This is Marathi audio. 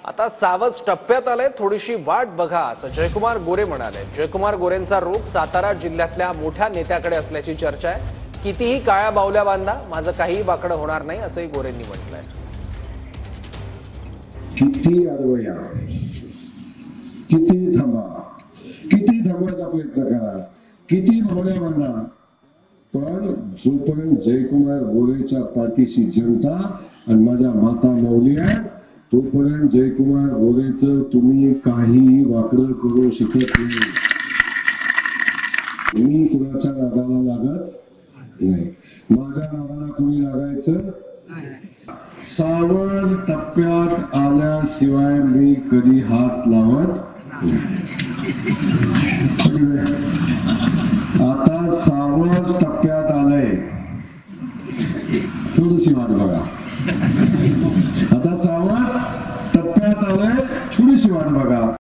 आता सावज टप्प्यात आले, थोडीशी वाट बघा असं जयकुमार गोरे म्हणाले। जयकुमार गोरेंचा रोप सातारा जिल्ह्यातल्या मोठ्या नेत्याकडे असल्याची चर्चा आहे। कितीही काळ्या बावल्या बांधा, माझं काही वाकडं होणार नाही असंही गोरेंनी म्हटलंय। किती अडवया, किती थांबा, किती थांबवायचा प्रयत्न करा, किती बावल्या बांधा, पण जोपर्यंत जयकुमार गोरेच्या पाठीशी जनता आणि माझ्या माता माऊली आहे तोपर्यंत जयकुमार गोरेचं तुम्ही काही वाकडं करू शकत नाही। मी कुणाच्या नादाला लागत नाही, माझ्या नादाला कुणी लागायचं। सावज टप्प्यात आल्याशिवाय मी कधी हात लावत आता सावज टप्प्यात आलंय, थोडीशी वाट बघा। आता सावज टप्प्यात आलंय, थोडीशी वाट बघा।